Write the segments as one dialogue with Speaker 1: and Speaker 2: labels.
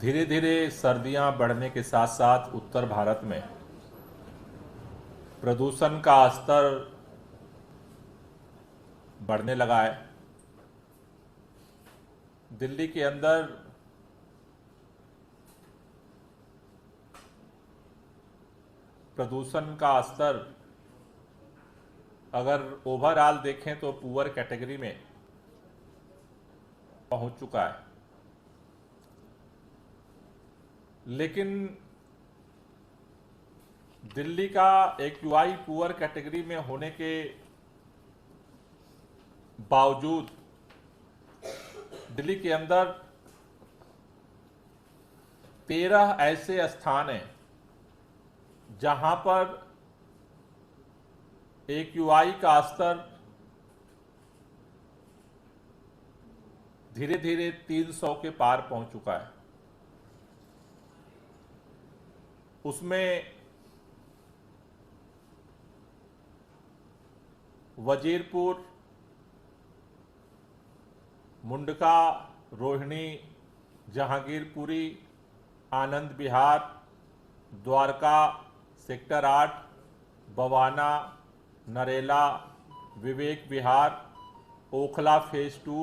Speaker 1: धीरे धीरे सर्दियां बढ़ने के साथ साथ उत्तर भारत में प्रदूषण का स्तर बढ़ने लगा है। दिल्ली के अंदर प्रदूषण का स्तर अगर ओवरऑल देखें तो पुअर कैटेगरी में पहुंच चुका है, लेकिन दिल्ली का एक्यूआई पुअर कैटेगरी में होने के बावजूद दिल्ली के अंदर 13 ऐसे स्थान हैं जहां पर एक्यूआई का स्तर धीरे धीरे 300 के पार पहुंच चुका है। उसमें वजीरपुर, मुंडका, रोहिणी, जहांगीरपुरी, आनंद विहार, द्वारका, सेक्टर 8, बवाना, नरेला, विवेक विहार, ओखला फेज 2,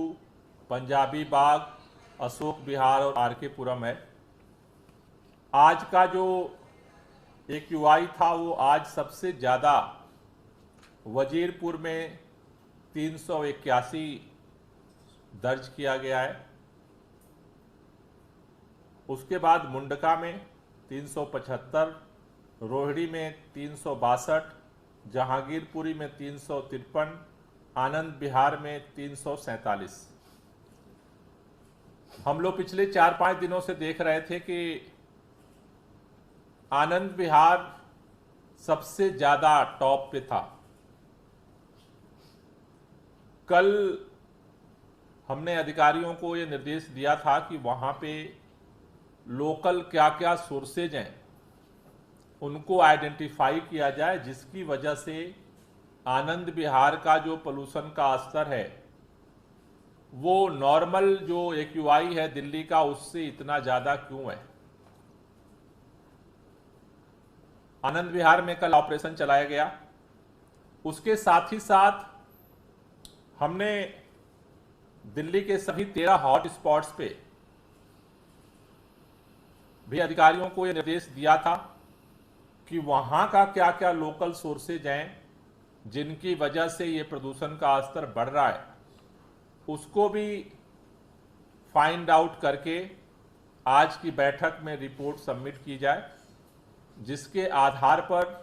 Speaker 1: पंजाबी बाग, अशोक विहार और आरके पुरम है। आज का जो एक्यूआई था वो आज सबसे ज़्यादा वजीरपुर में 381 दर्ज किया गया है। उसके बाद मुंडका में 375, रोहिणी में 362, जहांगीरपुरी में 353, आनंद विहार में 347। हम लोग पिछले 4-5 दिनों से देख रहे थे कि आनंद विहार सबसे ज़्यादा टॉप पे था। कल हमने अधिकारियों को ये निर्देश दिया था कि वहाँ पे लोकल क्या क्या सोर्सेज हैं उनको आइडेंटिफाई किया जाए, जिसकी वजह से आनंद विहार का जो पोल्यूशन का स्तर है वो नॉर्मल जो एक्यूआई है दिल्ली का उससे इतना ज़्यादा क्यों है। आनंद विहार में कल ऑपरेशन चलाया गया। उसके साथ ही साथ हमने दिल्ली के सभी 13 हॉट स्पॉट्स पे भी अधिकारियों को यह निर्देश दिया था कि वहां का क्या क्या लोकल सोर्सेज हैं जिनकी वजह से ये प्रदूषण का स्तर बढ़ रहा है, उसको भी फाइंड आउट करके आज की बैठक में रिपोर्ट सबमिट की जाए, जिसके आधार पर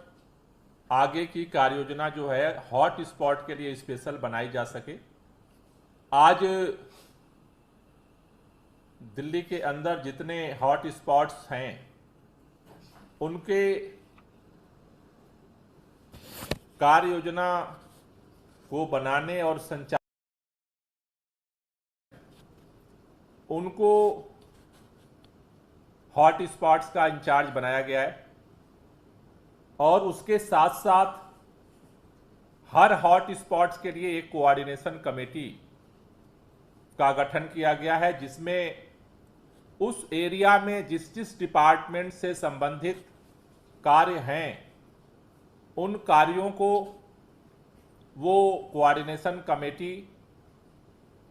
Speaker 1: आगे की कार्ययोजना जो है हॉट स्पॉट के लिए स्पेशल बनाई जा सके। आज दिल्ली के अंदर जितने हॉट स्पॉट्स हैं उनके कार्ययोजना को बनाने और संचालन उनको हॉट स्पॉट्स का इंचार्ज बनाया गया है और उसके साथ साथ हर हॉट स्पॉट्स के लिए एक कोऑर्डिनेशन कमेटी का गठन किया गया है, जिसमें उस एरिया में जिस जिस डिपार्टमेंट से संबंधित कार्य हैं उन कार्यों को वो कोऑर्डिनेशन कमेटी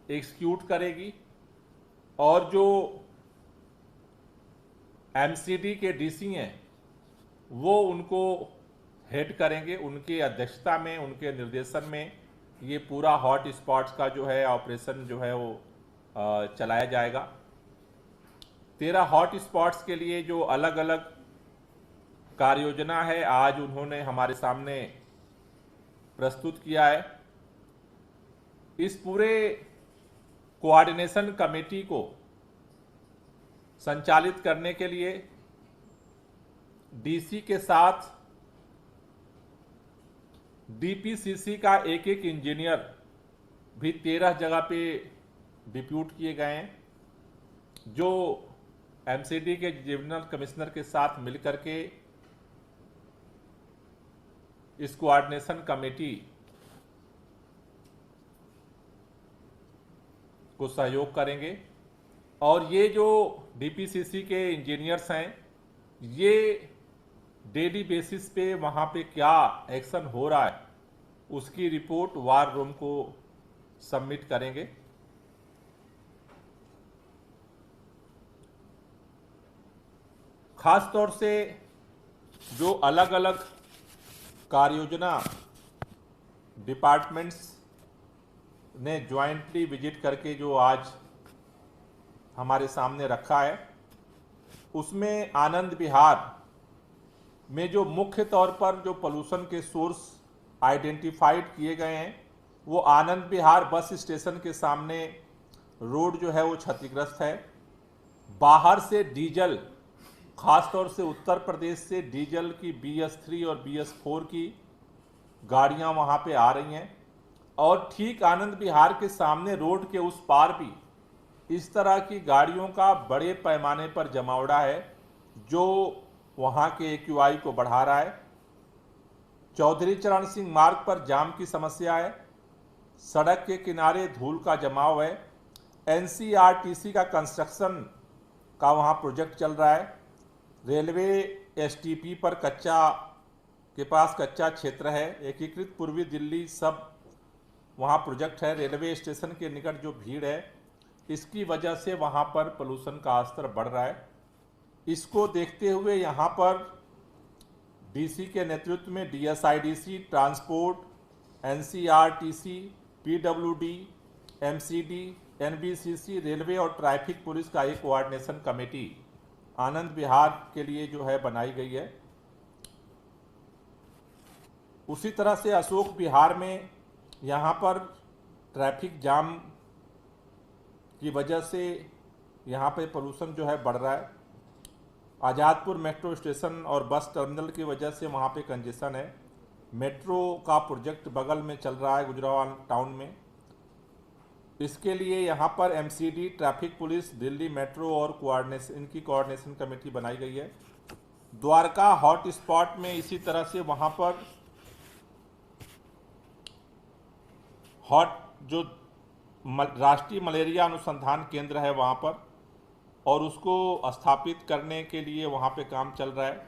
Speaker 1: एग्जीक्यूट करेगी और जो एमसीडी के डीसी हैं वो उनको हेड करेंगे। उनकी अध्यक्षता में, उनके निर्देशन में ये पूरा हॉट स्पॉट्स का जो है ऑपरेशन जो है वो चलाया जाएगा। 13 हॉट स्पॉट्स के लिए जो अलग अलग कार्ययोजना है आज उन्होंने हमारे सामने प्रस्तुत किया है। इस पूरे कोऑर्डिनेशन कमेटी को संचालित करने के लिए डीसी के साथ डीपीसीसी का एक इंजीनियर भी 13 जगह पे डिप्यूट किए गए हैं, जो एमसीडी के डिविजनल कमिश्नर के साथ मिलकर के इस कोऑर्डिनेशन कमेटी को सहयोग करेंगे। और ये जो डीपीसीसी के इंजीनियर्स हैं, ये डेली बेसिस पे वहाँ पे क्या एक्शन हो रहा है उसकी रिपोर्ट वार रूम को सबमिट करेंगे। खास तौर से जो अलग अलग कार्ययोजना डिपार्टमेंट्स ने ज्वाइंटली विजिट करके जो आज हमारे सामने रखा है, उसमें आनंद विहार में जो मुख्य तौर पर जो पोल्यूशन के सोर्स आइडेंटिफाइड किए गए हैं, वो आनंद विहार बस स्टेशन के सामने रोड जो है वो क्षतिग्रस्त है। बाहर से डीजल, खासतौर से उत्तर प्रदेश से डीजल की BS3 और BS4 की गाड़ियां वहां पे आ रही हैं, और ठीक आनंद विहार के सामने रोड के उस पार भी इस तरह की गाड़ियों का बड़े पैमाने पर जमावड़ा है, जो वहां के AQI को बढ़ा रहा है। चौधरी चरण सिंह मार्ग पर जाम की समस्या है, सड़क के किनारे धूल का जमाव है, NCRTC का कंस्ट्रक्शन का वहां प्रोजेक्ट चल रहा है, रेलवे STP पर के पास कच्चा क्षेत्र है, एकीकृत पूर्वी दिल्ली सब वहाँ प्रोजेक्ट है, रेलवे स्टेशन के निकट जो भीड़ है, इसकी वजह से वहाँ पर पोल्यूशन का स्तर बढ़ रहा है। इसको देखते हुए यहाँ पर DC के नेतृत्व में DSIDC, transport, NCRTC, PWD, MCD, NBCC, railway और ट्रैफिक पुलिस का एक कोऑर्डिनेशन कमेटी आनंद विहार के लिए जो है बनाई गई है। उसी तरह से अशोक विहार में यहाँ पर ट्रैफिक जाम की वजह से यहाँ पे पोल्यूशन जो है बढ़ रहा है। आज़ादपुर मेट्रो स्टेशन और बस टर्मिनल की वजह से वहाँ पे कंजेशन है। मेट्रो का प्रोजेक्ट बगल में चल रहा है गुजरावाल टाउन में, इसके लिए यहाँ पर MCD, traffic police, Delhi metro और इनकी कोऑर्डिनेशन कमेटी बनाई गई है। द्वारका हॉट स्पॉट में इसी तरह से वहाँ पर जो राष्ट्रीय मलेरिया अनुसंधान केंद्र है वहाँ पर, और उसको स्थापित करने के लिए वहाँ पे काम चल रहा है।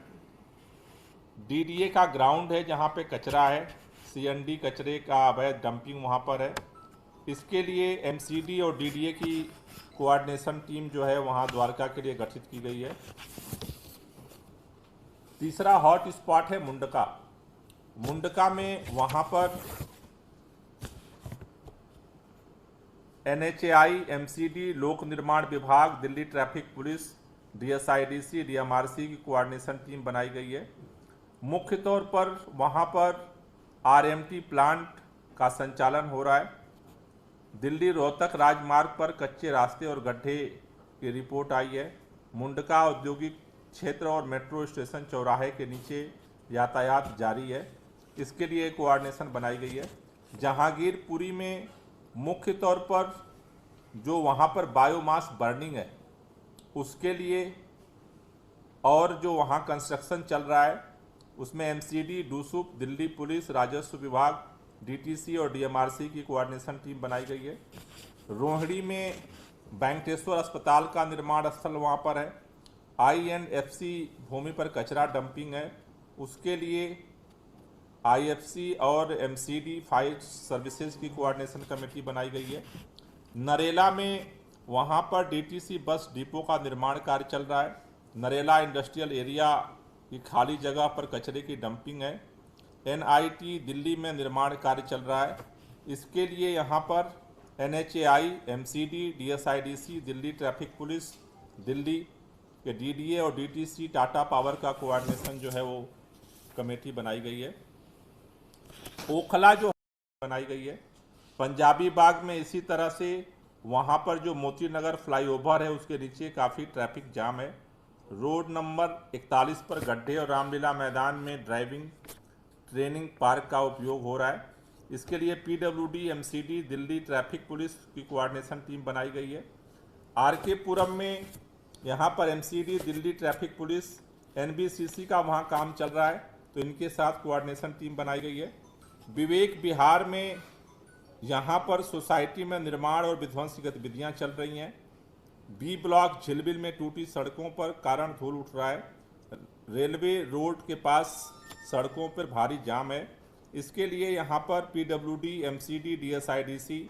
Speaker 1: DDA का ग्राउंड है जहाँ पे कचरा है, CND कचरे का अवैध डंपिंग वहाँ पर है। इसके लिए MCD और DDA की कोऑर्डिनेशन टीम जो है वहाँ द्वारका के लिए गठित की गई है। तीसरा हॉट स्पॉट है मुंडका। मुंडका में वहाँ पर NHAI, MCD, लोक निर्माण विभाग, Delhi traffic police, DSIDC, DMRC की कोऑर्डिनेशन टीम बनाई गई है। मुख्य तौर पर वहाँ पर RMT प्लांट का संचालन हो रहा है। दिल्ली रोहतक राजमार्ग पर कच्चे रास्ते और गड्ढे की रिपोर्ट आई है। मुंडका औद्योगिक क्षेत्र और मेट्रो स्टेशन चौराहे के नीचे यातायात जारी है, इसके लिए कोऑर्डिनेशन बनाई गई है। जहांगीरपुरी में मुख्य तौर पर जो वहाँ पर बायोमास बर्निंग है उसके लिए, और जो वहाँ कंस्ट्रक्शन चल रहा है उसमें MCD, DUSUP, दिल्ली पुलिस, राजस्व विभाग, DTC और DMRC की कोऑर्डिनेशन टीम बनाई गई है। रोहिणी में वेंकटेश्वर अस्पताल का निर्माण स्थल वहाँ पर है। INFC भूमि पर कचरा डंपिंग है, उसके लिए IFC और MCD फायर सर्विसेज की कोऑर्डिनेशन कमेटी बनाई गई है। नरेला में वहाँ पर DTC बस डिपो का निर्माण कार्य चल रहा है। नरेला इंडस्ट्रियल एरिया की खाली जगह पर कचरे की डंपिंग है। NIT दिल्ली में निर्माण कार्य चल रहा है, इसके लिए यहाँ पर NHAI, MCD, DSIDC, Delhi traffic police, Delhi के DDA और DTC, टाटा पावर का कोऑर्डिनेशन जो है वो कमेटी बनाई गई है। ओखला जो बनाई गई है। पंजाबी बाग में इसी तरह से वहाँ पर जो मोती नगर फ्लाईओवर है उसके नीचे काफ़ी ट्रैफिक जाम है। रोड नंबर 41 पर गड्ढे और रामलीला मैदान में ड्राइविंग ट्रेनिंग पार्क का उपयोग हो रहा है, इसके लिए PWD, MCD, Delhi traffic police की कोऑर्डिनेशन टीम बनाई गई है। RK पुरम में यहाँ पर MCD, Delhi traffic police, NBCC का वहाँ काम चल रहा है, तो इनके साथ कोऑर्डिनेशन टीम बनाई गई है। विवेक विहार में यहाँ पर सोसाइटी में निर्माण और विध्वंस की गतिविधियाँ चल रही हैं। बी ब्लॉक झिलमिल में टूटी सड़कों पर कारण धूल उठ रहा है। रेलवे रोड के पास सड़कों पर भारी जाम है। इसके लिए यहाँ पर पीडब्ल्यूडी, एमसीडी, डीएसआईडीसी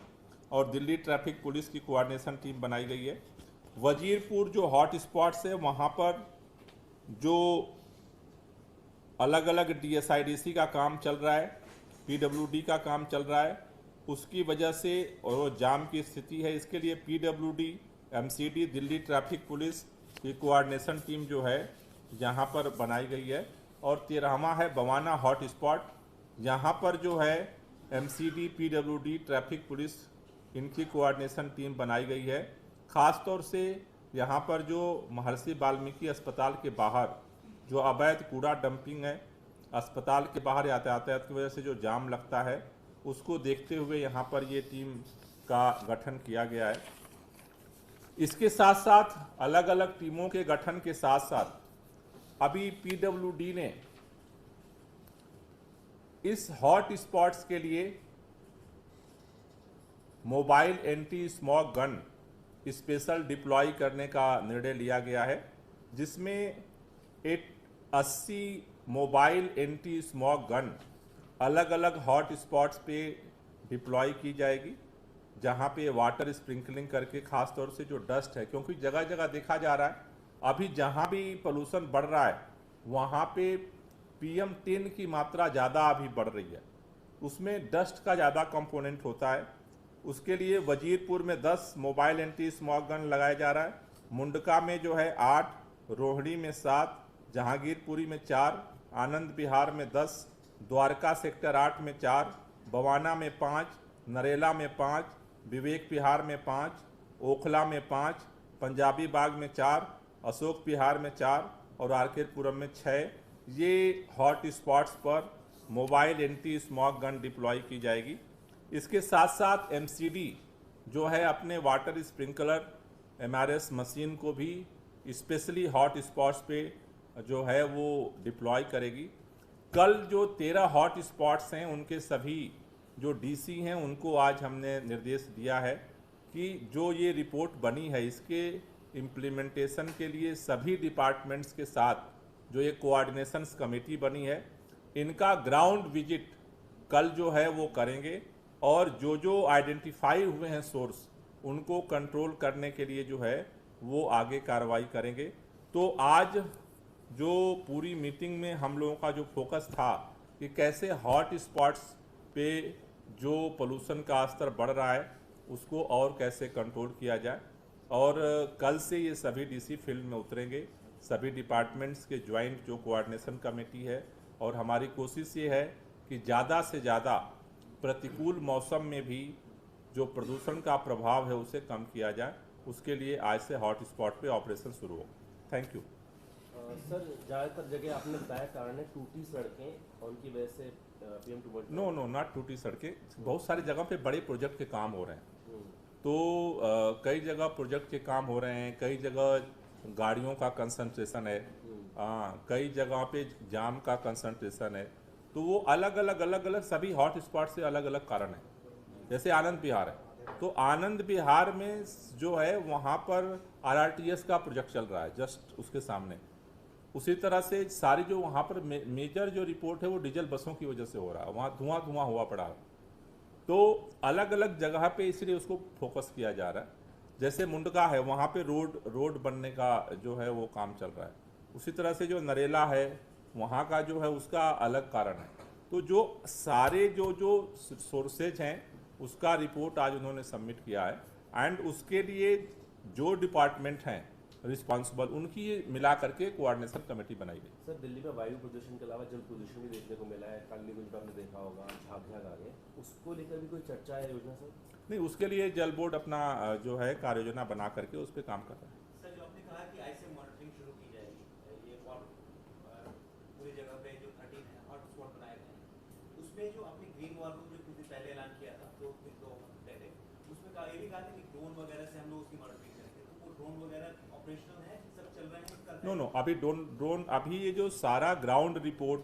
Speaker 1: और दिल्ली ट्रैफिक पुलिस की कोऑर्डिनेशन टीम बनाई गई है। वजीरपुर जो हॉट स्पॉट्स है वहाँ पर जो अलग अलग डीएसआईडीसी का काम चल रहा है, पीडब्ल्यूडी का काम चल रहा है, उसकी वजह से और जाम की स्थिति है। इसके लिए PWD, MCD, Delhi traffic police की कोऑर्डिनेशन टीम जो है यहाँ पर बनाई गई है। और 13वां है बवाना हॉट स्पॉट। यहाँ पर जो है एमसीडी, पीडब्ल्यूडी, ट्रैफिक पुलिस इनकी कोऑर्डिनेशन टीम बनाई गई है। ख़ास तौर से यहाँ पर जो महर्षि वाल्मीकि अस्पताल के बाहर जो अवैध कूड़ा डंपिंग है, अस्पताल के बाहर यातायात की वजह से जो जाम लगता है, उसको देखते हुए यहाँ पर ये टीम का गठन किया गया है। इसके साथ साथ अलग अलग टीमों के गठन के साथ साथ अभी पीडब्ल्यूडी ने इस हॉट स्पॉट्स के लिए mobile anti smog gun special deploy करने का निर्णय लिया गया है, जिसमें 80 मोबाइल एंटी स्मॉग गन अलग अलग हॉट स्पॉट्स पे डिप्लॉय की जाएगी, जहाँ पे वाटर स्प्रिंकलिंग करके खास तौर से जो डस्ट है, क्योंकि जगह जगह देखा जा रहा है अभी जहाँ भी पोल्यूशन बढ़ रहा है वहाँ पे PM10 की मात्रा ज़्यादा अभी बढ़ रही है, उसमें डस्ट का ज़्यादा कंपोनेंट होता है। उसके लिए वजीरपुर में 10 मोबाइल एंटी स्मॉग गन लगाया जा रहा है, मुंडका में जो है 8, रोहिणी में 7, जहांगीरपुरी में 4, आनंद विहार में 10, द्वारका सेक्टर 8 में 4, बवाना में 5, नरेला में 5, विवेक विहार में 5, ओखला में 5, पंजाबी बाग में 4, अशोक विहार में 4 और आरकेपुरम में 6 ये हॉट स्पॉट्स पर mobile anti smog gun deploy की जाएगी। इसके साथ साथ एमसीडी जो है अपने वाटर स्प्रिंकलर MRS मशीन को भी स्पेशली हॉट स्पॉट्स पे जो है वो डिप्लॉय करेगी। कल जो 13 हॉट स्पॉट्स हैं उनके सभी जो डीसी हैं उनको आज हमने निर्देश दिया है कि जो ये रिपोर्ट बनी है इसके इम्प्लीमेंटेशन के लिए सभी डिपार्टमेंट्स के साथ जो ये कोऑर्डिनेशन कमेटी बनी है इनका ग्राउंड विजिट कल जो है वो करेंगे और जो जो आइडेंटिफाई हुए हैं सोर्स उनको कंट्रोल करने के लिए जो है वो आगे कार्रवाई करेंगे। तो आज जो पूरी मीटिंग में हम लोगों का जो फोकस था कि कैसे हॉट स्पॉट्स पे जो पोल्यूशन का स्तर बढ़ रहा है उसको और कैसे कंट्रोल किया जाए, और कल से ये सभी डीसी फील्ड में उतरेंगे, सभी डिपार्टमेंट्स के ज्वाइंट जो कोऑर्डिनेशन कमेटी है, और हमारी कोशिश ये है कि ज़्यादा से ज़्यादा प्रतिकूल मौसम में भी जो प्रदूषण का प्रभाव है उसे कम किया जाए। उसके लिए आज से हॉट स्पॉट पे ऑपरेशन शुरू हो। Thank you.
Speaker 2: सर ज़्यादातर जगह आपने बताया कारण है टूटी सड़कें और उनकी वजह से PM2.5।
Speaker 1: नो नॉट टूटी सड़कें, बहुत सारी जगह पे बड़े प्रोजेक्ट के काम हो रहे हैं। तो कई जगह प्रोजेक्ट के काम हो रहे हैं, कई जगह गाड़ियों का कंसंट्रेशन है, कई जगह पे जाम का कंसंट्रेशन है। तो वो अलग अलग सभी हॉट स्पॉट से अलग अलग कारण है। जैसे आनंद विहार है तो आनंद विहार में जो है वहाँ पर RRTS का प्रोजेक्ट चल रहा है जस्ट उसके सामने। उसी तरह से सारी जो वहाँ पर मेजर जो रिपोर्ट है वो डीजल बसों की वजह से हो रहा है, वहाँ धुआं हुआ पड़ा है। तो अलग अलग जगह पे इसलिए उसको फोकस किया जा रहा है। जैसे मुंडका है वहाँ पे रोड बनने का जो है वो काम चल रहा है। उसी तरह से जो नरेला है वहाँ का जो है उसका अलग कारण है। तो जो सारे जो सोर्सेज हैं उसका रिपोर्ट आज उन्होंने सबमिट किया है, एंड उसके लिए जो डिपार्टमेंट हैं रिस्पॉन्सिबल उनकी मिला करके कोऑर्डिनेशन कमेटी बनाई गई।
Speaker 2: सर दिल्ली में वायु प्रदूषण के अलावा जल प्रदूषण भी देखने को मिला है, कालीगंज में आपने देखा होगा, झाग आ गए, उसको लेकर भी कोई चर्चा है योजना सर?
Speaker 1: नहीं, उसके लिए जल बोर्ड अपना जो है कार्य योजना बना करके उस पर काम कर रहा है।
Speaker 3: सर जो आपने कहा कि ऐसे मॉनिटरिंग शुरू की जाएगी, ये पूरी जगह पे जो 13 है हॉट स्पॉट बनाए गए हैं, उसमें जो आपने ग्रीन वॉल रूम जो कुछ दिन पहले ऐलान किया था 2 हफ्ते पहले, उसमें ये भी कहा था कि ड्रोन वगैरह से हम लोग उसकी मॉनिटरिंग करेंगे। तो वो ड्रोन वगैरह ऑपरेशनल है, सब चल रहे हैं?
Speaker 1: नो अभी ड्रोन अभी ये जो सारा ग्राउंड रिपोर्ट,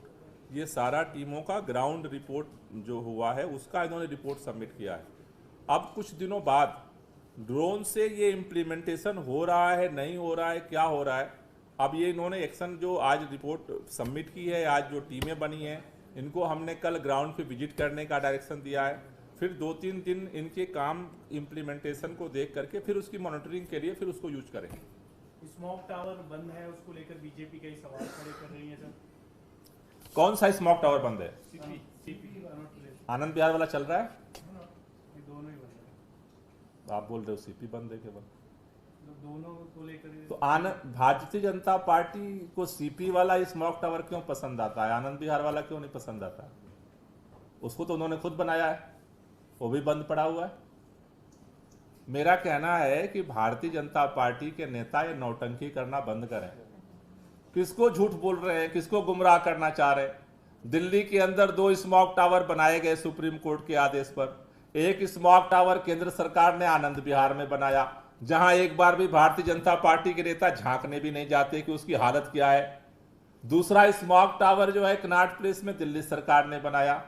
Speaker 1: ये सारा टीमों का ग्राउंड रिपोर्ट जो हुआ है उसका इन्होंने रिपोर्ट सबमिट किया है। अब कुछ दिनों बाद ड्रोन से ये इम्प्लीमेंटेशन हो रहा है, नहीं हो रहा है, क्या हो रहा है, अब ये इन्होंने एक्शन जो आज रिपोर्ट सबमिट की है, आज जो टीमें बनी हैं, इनको हमने कल ग्राउंड पे विजिट करने का डायरेक्शन दिया है। फिर 2-3 दिन इनके काम इम्प्लीमेंटेशन को देख करके फिर उसकी मॉनिटरिंग के लिए फिर उसको यूज करेंगे।
Speaker 4: स्मोक टावर बंद है, उसको लेकर बीजेपी कई सवाल खड़े कर रही है सर।
Speaker 1: कौन सा स्मोक टावर बंद है?
Speaker 4: सीपी
Speaker 1: आनंद विहार वाला चल रहा है,
Speaker 4: ये दोनों ही बंद है।
Speaker 1: आप बोल रहे हो सीपी बंद है केवल।
Speaker 4: दोनों को लेकर
Speaker 1: तो भारतीय जनता पार्टी को सीपी वाला स्मोक टावर क्यों पसंद आता है, आनंद विहार वाला क्यों नहीं पसंद आता? उसको तो उन्होंने खुद बनाया है, वो भी बंद पड़ा हुआ है। मेरा कहना है कि भारतीय जनता पार्टी के नेता ये नौटंकी करना बंद करें। किसको झूठ बोल रहे हैं, किसको गुमराह करना चाह रहे हैं? दिल्ली के अंदर 2 स्मोक टावर बनाए गए सुप्रीम कोर्ट के आदेश पर। एक स्मोक टावर केंद्र सरकार ने आनंद विहार में बनाया, जहां एक बार भी भारतीय जनता पार्टी के नेता झांकने भी नहीं जाते कि उसकी हालत क्या है। दूसरा स्मोक टावर जो है कनॉट प्लेस में दिल्ली सरकार ने बनाया,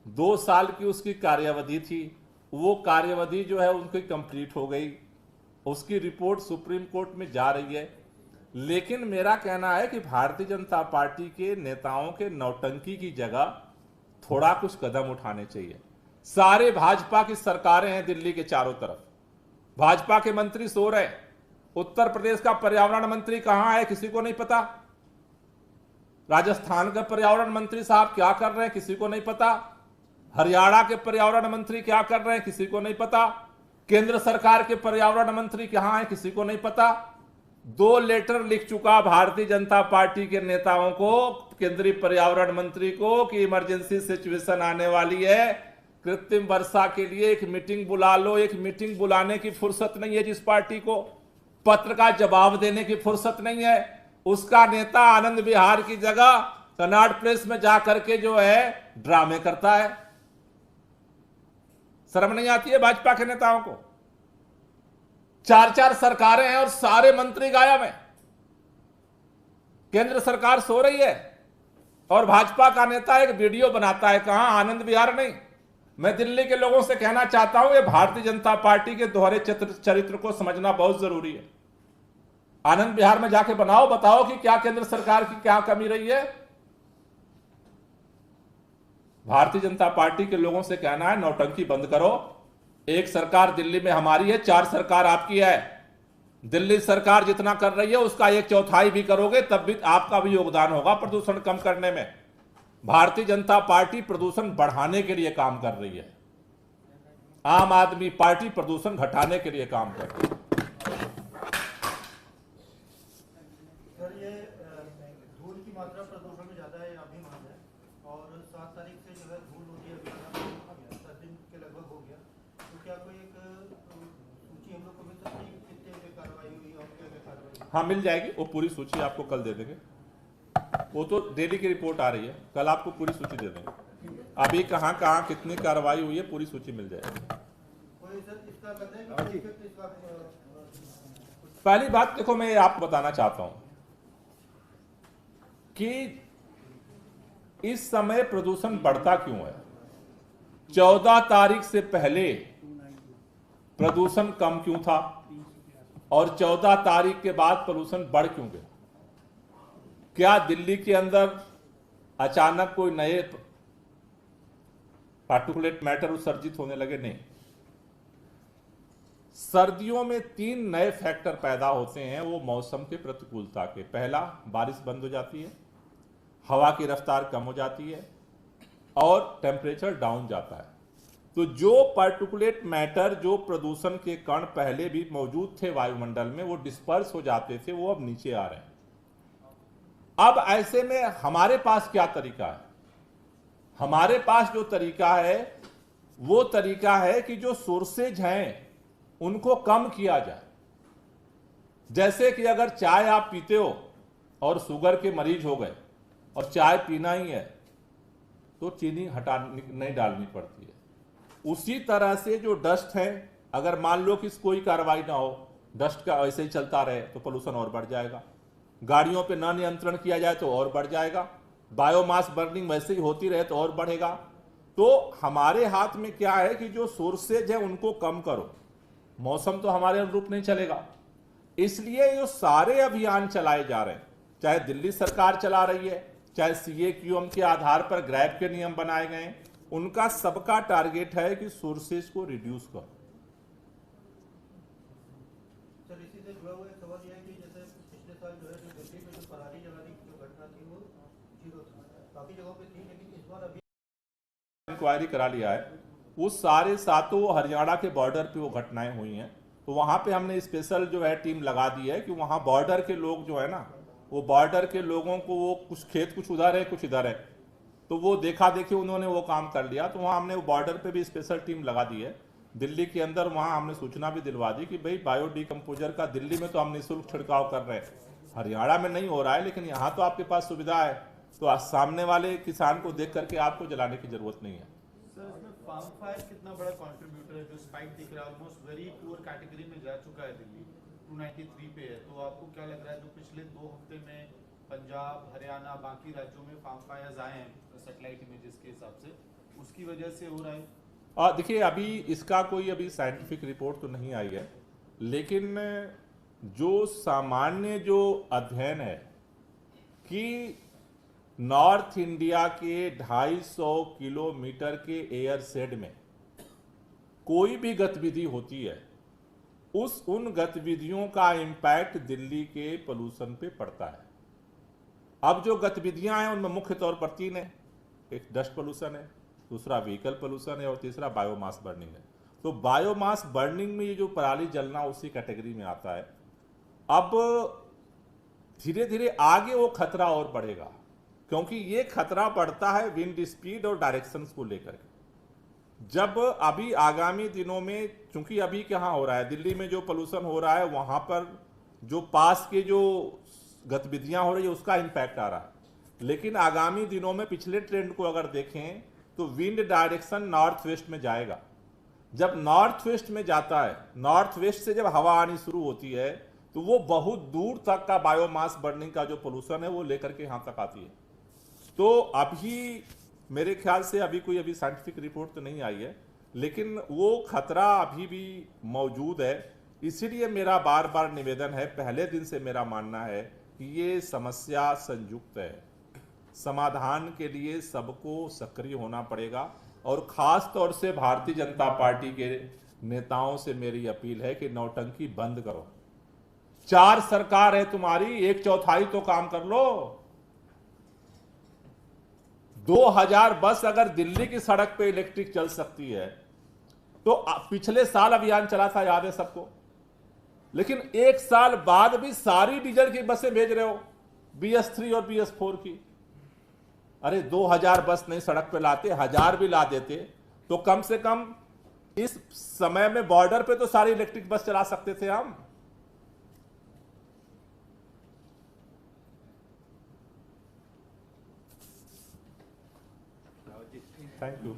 Speaker 1: 2 साल की उसकी कार्यावधि थी, वो कार्यावधि जो है उनकी कंप्लीट हो गई, उसकी रिपोर्ट सुप्रीम कोर्ट में जा रही है। लेकिन मेरा कहना है कि भारतीय जनता पार्टी के नेताओं के नौटंकी की जगह थोड़ा कुछ कदम उठाने चाहिए। सारे भाजपा की सरकारें हैं दिल्ली के चारों तरफ, भाजपा के मंत्री सो रहे। उत्तर प्रदेश का पर्यावरण मंत्री कहां है किसी को नहीं पता, राजस्थान का पर्यावरण मंत्री साहब क्या कर रहे हैं किसी को नहीं पता, हरियाणा के पर्यावरण मंत्री क्या कर रहे हैं किसी को नहीं पता, केंद्र सरकार के पर्यावरण मंत्री कहां हैं किसी को नहीं पता। 2 लेटर लिख चुका भारतीय जनता पार्टी के नेताओं को, केंद्रीय पर्यावरण मंत्री को, कि इमरजेंसी सिचुएशन आने वाली है, कृत्रिम वर्षा के लिए एक मीटिंग बुला लो। एक मीटिंग बुलाने की फुर्सत नहीं है जिस पार्टी को, पत्र का जवाब देने की फुर्सत नहीं है। उसका नेता आनंद विहार की जगह कनॉट प्लेस में जाकर के जो है ड्रामे करता है। शर्म नहीं आती है भाजपा के नेताओं को? 4-4 सरकारें हैं और सारे मंत्री गायब हैं। केंद्र सरकार सो रही है और भाजपा का नेता एक वीडियो बनाता है, कहां आनंद विहार नहीं। मैं दिल्ली के लोगों से कहना चाहता हूं, ये भारतीय जनता पार्टी के दोहरे चरित्र को समझना बहुत जरूरी है। आनंद विहार में जाके बनाओ, बताओ कि क्या केंद्र सरकार की क्या कमी रही है। भारतीय जनता पार्टी के लोगों से कहना है नौटंकी बंद करो। एक सरकार दिल्ली में हमारी है, 4 सरकार आपकी है। दिल्ली सरकार जितना कर रही है उसका 1/4 भी करोगे तब भी आपका भी योगदान होगा प्रदूषण कम करने में। भारतीय जनता पार्टी प्रदूषण बढ़ाने के लिए काम कर रही है, आम आदमी पार्टी प्रदूषण घटाने के लिए काम कर रही है।
Speaker 5: सर, ये धूल की मात्रा प्रदूषण में ज़्यादा है, अभी मान है, और 7 तारीख से जो है धूल होती है, 10 दिन के लगभग हो गया। तो क्या कोई एक सूची हम लोग को मिल सकती है कितने कार्रवाई हुई और क्या क्या कार्रवाई?
Speaker 1: हाँ, मिल जाएगी, वो पूरी सूची आपको कल दे देंगे। वो तो डेली की रिपोर्ट आ रही है, कल आपको पूरी सूची दे देंगे। अभी कहाँ कहाँ कितनी कार्रवाई हुई है पूरी सूची मिल जाएगी।
Speaker 5: कोई सर इसका कहते हैं कि इफेक्ट इसका
Speaker 1: पहली बात देखो, मैं आपको बताना चाहता हूं कि इस समय प्रदूषण बढ़ता क्यों है। 14 तारीख से पहले प्रदूषण कम क्यों था और 14 तारीख के बाद प्रदूषण बढ़ क्यों गया? क्या दिल्ली के अंदर अचानक कोई नए पार्टिकुलेट मैटर उत्सर्जित होने लगे? नहीं। सर्दियों में 3 नए फैक्टर पैदा होते हैं, वो मौसम के प्रतिकूलता के। पहला, बारिश बंद हो जाती है, हवा की रफ्तार कम हो जाती है और टेम्परेचर डाउन जाता है। तो जो पार्टिकुलेट मैटर, जो प्रदूषण के कण पहले भी मौजूद थे वायुमंडल में, वो डिस्पर्स हो जाते थे, वो अब नीचे आ रहे हैं। अब ऐसे में हमारे पास क्या तरीका है? हमारे पास जो तरीका है वो तरीका है कि जो सोर्सेज हैं उनको कम किया जाए। जैसे कि अगर चाय आप पीते हो और शुगर के मरीज हो गए और चाय पीना ही है तो चीनी नहीं डालनी पड़ती है। उसी तरह से जो डस्ट है, अगर मान लो कि कोई कार्रवाई ना हो, डस्ट का ऐसे ही चलता रहे तो पोल्यूशन और बढ़ जाएगा। गाड़ियों पे ना नियंत्रण किया जाए तो और बढ़ जाएगा। बायोमास बर्निंग वैसे ही होती रहे तो और बढ़ेगा। तो हमारे हाथ में क्या है कि जो सोर्सेज है उनको कम करो। मौसम तो हमारे अनुरूप नहीं चलेगा। इसलिए ये सारे अभियान चलाए जा रहे हैं, चाहे दिल्ली सरकार चला रही है, चाहे CAQM के आधार पर ग्रैब के नियम बनाए गए हैं, उनका सबका टारगेट है कि सोर्सेज को रिड्यूस करो।
Speaker 5: सर इसी से जुड़ा हुआ एक सवाल यह है कि जैसे पिछले साल जो है जो दिल्ली में जो पराली जलाने की जो घटना थी वो 0 था, काफी जगहों पे थी, लेकिन इस बार अभी
Speaker 1: इंक्वायरी करा लिया है, वो सारे सातों हरियाणा के बॉर्डर पे वो घटनाएं हुई हैं। तो वहां पे हमने स्पेशल जो है टीम लगा दी है कि वहां बॉर्डर के लोग जो है ना, वो बॉर्डर के लोगों को, वो कुछ खेत कुछ उधर है कुछ इधर है, तो वो देखा देखी उन्होंने वो काम कर लिया। तो वहां हमने वो बॉर्डर पे भी स्पेशल टीम लगा दी है दिल्ली के अंदर। वहां हमने सूचना भी दिलवा दी कि भाई बायो डिकम्पोजर का दिल्ली में तो हम निःशुल्क छिड़काव कर रहे हैं, हरियाणा में नहीं हो रहा है, लेकिन यहाँ तो आपके पास सुविधा है, तो सामने वाले किसान को देख करके आपको जलाने की जरूरत नहीं है।
Speaker 6: सर इसमें फार्म फायर कितना बड़ा कंट्रीब्यूटर है? जो स्पाइक दिख रहा है ऑलमोस्ट वेरी पुअर कैटेगरी में जा चुका है दिल्ली, 293 पे है। तो आपको क्या लग रहा है जो पिछले 2 हफ्ते में पंजाब, हरियाणा, बाकी राज्यों में फार्म फायर्स आए हैं सैटेलाइट इमेजेस के हिसाब से, उसकी वजह से हो रहा है?
Speaker 1: देखिए अभी इसका कोई अभी साइंटिफिक रिपोर्ट तो नहीं आई है, लेकिन जो सामान्य जो अध्ययन है कि नॉर्थ इंडिया के 250 किलोमीटर के एयर शेड में कोई भी गतिविधि होती है, उन गतिविधियों का इंपैक्ट दिल्ली के पोल्यूशन पे पड़ता है। अब जो गतिविधियां हैं उनमें मुख्य तौर पर 3 है, एक डस्ट पोल्यूशन है, दूसरा व्हीकल पोल्यूशन है और तीसरा बायोमास बर्निंग है। तो बायोमास बर्निंग में ये जो पराली जलना उसी कैटेगरी में आता है। अब धीरे धीरे आगे वो खतरा और बढ़ेगा, क्योंकि ये खतरा बढ़ता है विंड स्पीड और डायरेक्शंस को लेकर के। जब अभी आगामी दिनों में, चूंकि अभी कहाँ हो रहा है, दिल्ली में जो पोल्यूशन हो रहा है वहां पर जो पास के जो गतिविधियां हो रही है उसका इंपैक्ट आ रहा है, लेकिन आगामी दिनों में पिछले ट्रेंड को अगर देखें तो विंड डायरेक्शन नॉर्थ वेस्ट में जाएगा। जब नॉर्थ वेस्ट में जाता है, नॉर्थ वेस्ट से जब हवा आनी शुरू होती है तो वो बहुत दूर तक का बायोमास बर्निंग का जो पोल्यूशन है वो लेकर के यहां तक आती है। तो अभी मेरे ख्याल से अभी कोई साइंटिफिक रिपोर्ट तो नहीं आई है, लेकिन वो खतरा अभी भी मौजूद है। इसीलिए मेरा बार बार निवेदन है, पहले दिन से मेरा मानना है कि ये समस्या संयुक्त है, समाधान के लिए सबको सक्रिय होना पड़ेगा। और खास तौर से भारतीय जनता पार्टी के नेताओं से मेरी अपील है कि नौटंकी बंद करो। 4 सरकार है तुम्हारी, 1/4 तो काम कर लो। 2000 बस अगर दिल्ली की सड़क पे इलेक्ट्रिक चल सकती है तो पिछले साल अभियान चला था, याद है सबको, लेकिन 1 साल बाद भी सारी डीजल की बसें भेज रहे हो, BS3 और BS4 की। अरे 2000 बस नहीं सड़क पे लाते, 1000 भी ला देते तो कम से कम इस समय में बॉर्डर पे तो सारी इलेक्ट्रिक बस चला सकते थे हम। Thank you.